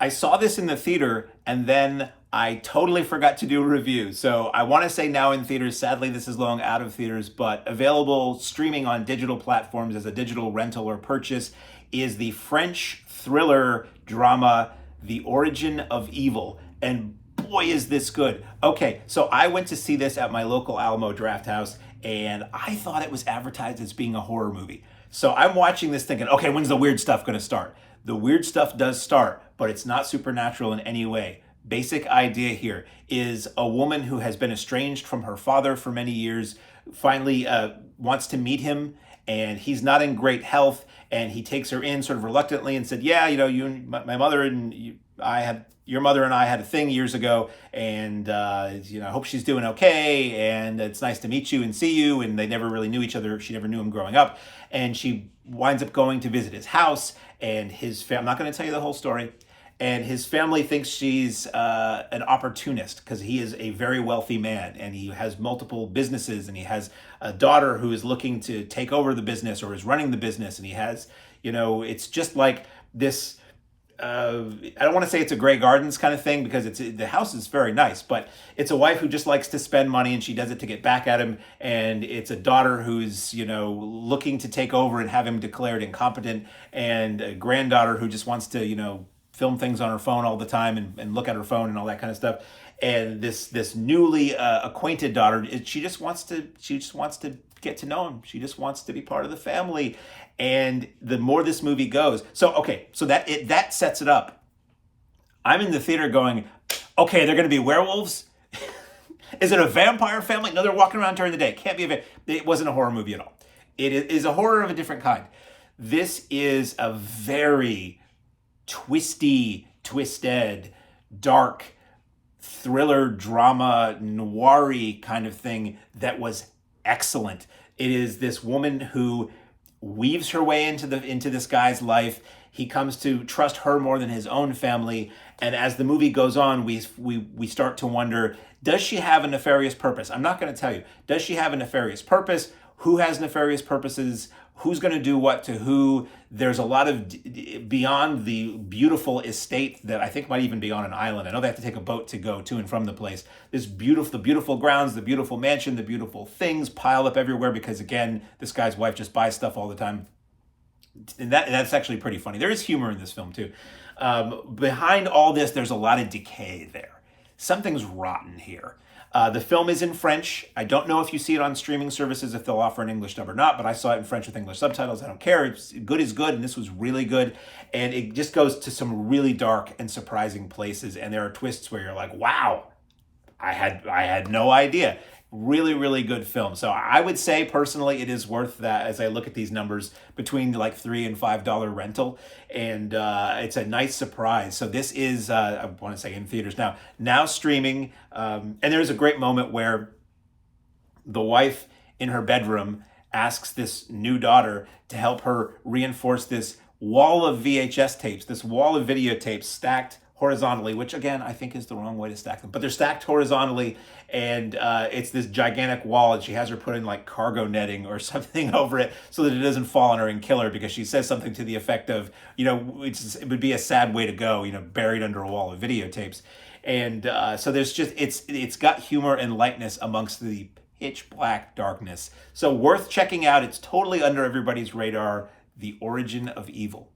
I saw this in the theater and then I totally forgot to do a review. So I want to say now in theaters. Sadly, this is long out of theaters, but available streaming on digital platforms as a digital rental or purchase is the French thriller drama, The Origin of Evil. And boy, is this good. Okay, so I went to see this at my local Alamo Draft House and I thought it was advertised as being a horror movie. So I'm watching this thinking, okay, when's the weird stuff going to start? The weird stuff does start, but it's not supernatural in any way. Basic idea here is a woman who has been estranged from her father for many years finally wants to meet him, and he's not in great health, and he takes her in sort of reluctantly and said, yeah, you and my mother and I had your mother and I had a thing years ago, and I hope she's doing okay, and it's nice to meet you and see you. And they never really knew each other. She never knew him growing up, and she winds up going to visit his house, and his family. I'm not going to tell you the whole story. And his family thinks she's an opportunist because he is a very wealthy man and he has multiple businesses and he has a daughter who is looking to take over the business or is running the business. And he has, it's just like this. I don't want to say it's a Grey Gardens kind of thing because the house is very nice, but it's a wife who just likes to spend money and she does it to get back at him. And it's a daughter who's, looking to take over and have him declared incompetent, and a granddaughter who just wants to, film things on her phone all the time and look at her phone and all that kind of stuff. And this newly acquainted daughter, she just wants to get to know him. She just wants to be part of the family. And the more this movie goes, so that sets it up. I'm in the theater going, okay, they're going to be werewolves. Is it a vampire family? No, they're walking around during the day. Can't be it wasn't a horror movie at all. It is a horror of a different kind. This is a very twisted, dark, thriller, drama, noir-y kind of thing that was excellent. It is this woman who weaves her way into this guy's life. He comes to trust her more than his own family, and as the movie goes on, we start to wonder, does she have a nefarious purpose? I'm not going to tell you. Does she have a nefarious purpose? Who has nefarious purposes? Who's going to do what to who? There's a lot of beyond the beautiful estate that I think might even be on an island. I know they have to take a boat to go to and from the place. The beautiful grounds, the beautiful mansion, the beautiful things piled up everywhere because, again, this guy's wife just buys stuff all the time. And that's actually pretty funny. There is humor in this film, too. Behind all this, there's a lot of decay there. Something's rotten here. The film is in French. I don't know if you see it on streaming services, if they'll offer an English dub or not, but I saw it in French with English subtitles. I don't care. It's good is good, and this was really good. And it just goes to some really dark and surprising places, and there are twists where you're like, wow, I had no idea. Really, really good film. So I would say personally it is worth that as I look at these numbers between like $3 and $5 rental. And it's a nice surprise. So this is, I want to say in theaters now streaming. And there's a great moment where the wife in her bedroom asks this new daughter to help her reinforce this wall of VHS tapes, this wall of videotapes stacked horizontally, which again, I think is the wrong way to stack them, but they're stacked horizontally, and it's this gigantic wall, and she has her put in like cargo netting or something over it so that it doesn't fall on her and kill her, because she says something to the effect of, it would be a sad way to go, buried under a wall of videotapes. And so there's just, it's got humor and lightness amongst the pitch black darkness. So worth checking out. It's totally under everybody's radar. The Origin of Evil.